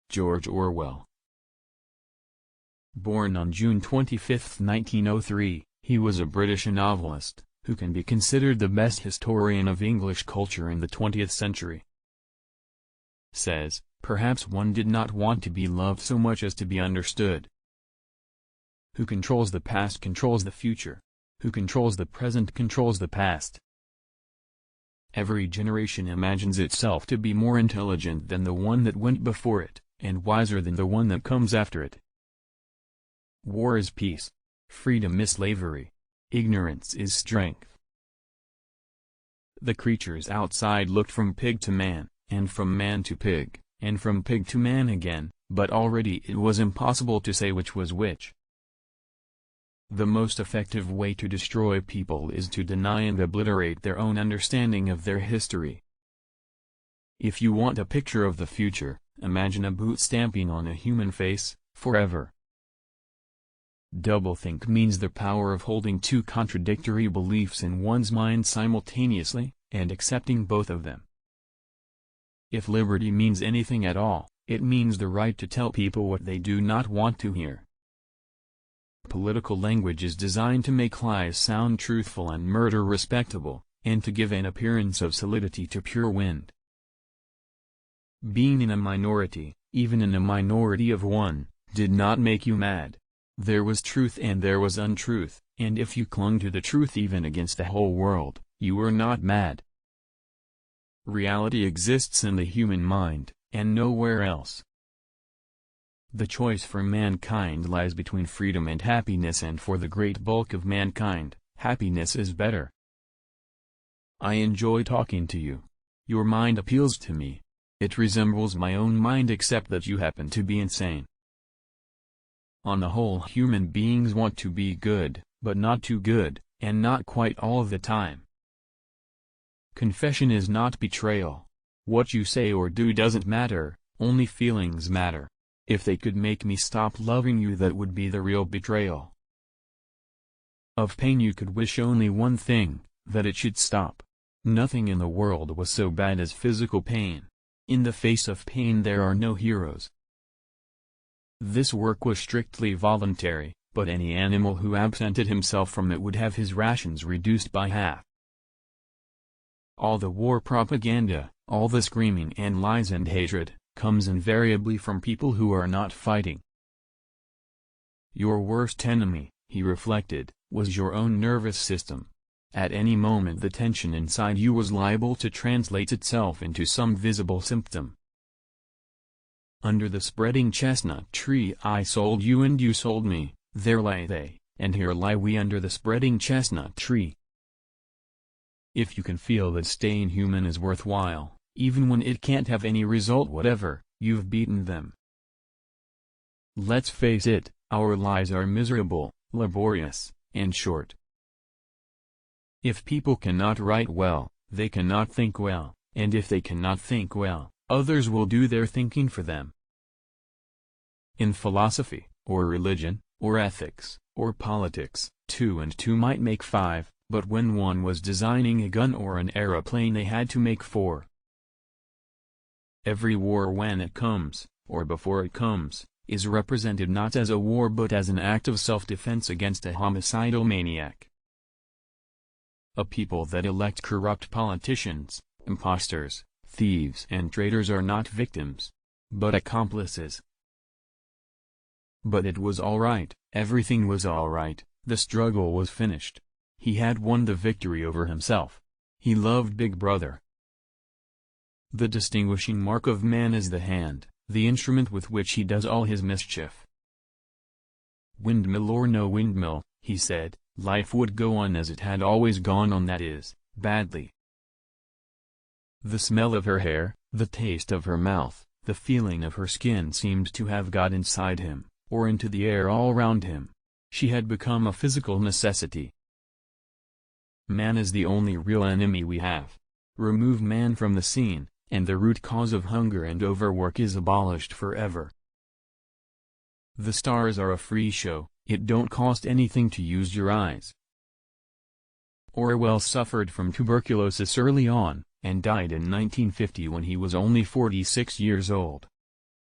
George Orwell. Born on June 25, 1903, he was a British novelist, who can be considered the best historian of English culture in the 20th century. Says, perhaps one did not want to be loved so much as to be understood. Who controls the past controls the future. Who controls the present controls the past. Every generation imagines itself to be more intelligent than the one that went before it, and wiser than the one that comes after it. War is peace. Freedom is slavery. Ignorance is strength. The creatures outside looked from pig to man, and from man to pig, and from pig to man again, but already it was impossible to say which was which. The most effective way to destroy people is to deny and obliterate their own understanding of their history. If you want a picture of the future, imagine a boot stamping on a human face, forever. Doublethink means the power of holding two contradictory beliefs in one's mind simultaneously, and accepting both of them. If liberty means anything at all, it means the right to tell people what they do not want to hear. Political language is designed to make lies sound truthful and murder respectable, and to give an appearance of solidity to pure wind. Being in a minority, even in a minority of one, did not make you mad. There was truth and there was untruth, and if you clung to the truth even against the whole world, you were not mad. Reality exists in the human mind, and nowhere else. The choice for mankind lies between freedom and happiness, and for the great bulk of mankind, happiness is better. I enjoy talking to you. Your mind appeals to me. It resembles my own mind except that you happen to be insane. On the whole, human beings want to be good, but not too good, and not quite all the time. Confession is not betrayal. What you say or do doesn't matter, only feelings matter. If they could make me stop loving you, that would be the real betrayal. Of pain you could wish only one thing, that it should stop. Nothing in the world was so bad as physical pain. In the face of pain there are no heroes. This work was strictly voluntary, but any animal who absented himself from it would have his rations reduced by half. All the war propaganda, all the screaming and lies and hatred, comes invariably from people who are not fighting. Your worst enemy, he reflected, was your own nervous system. At any moment the tension inside you was liable to translate itself into some visible symptom. Under the spreading chestnut tree I sold you and you sold me, there lie they, and here lie we under the spreading chestnut tree. If you can feel that staying human is worthwhile, even when it can't have any result whatever, you've beaten them. Let's face it, our lives are miserable, laborious, and short. If people cannot write well, they cannot think well, and if they cannot think well, others will do their thinking for them. In philosophy, or religion, or ethics, or politics, 2 and 2 might make 5, but when one was designing a gun or an aeroplane they had to make 4. Every war when it comes, or before it comes, is represented not as a war but as an act of self-defense against a homicidal maniac. A people that elect corrupt politicians, impostors, thieves and traitors are not victims, but accomplices. But it was all right, everything was all right, the struggle was finished. He had won the victory over himself. He loved Big Brother. The distinguishing mark of man is the hand, the instrument with which he does all his mischief. Windmill or no windmill, he said, life would go on as it had always gone on, that is, badly. The smell of her hair, the taste of her mouth, the feeling of her skin seemed to have got inside him, or into the air all round him. She had become a physical necessity. Man is the only real enemy we have. Remove man from the scene, and the root cause of hunger and overwork is abolished forever. The stars are a free show, it don't cost anything to use your eyes. Orwell suffered from tuberculosis early on, and died in 1950 when he was only 46 years old.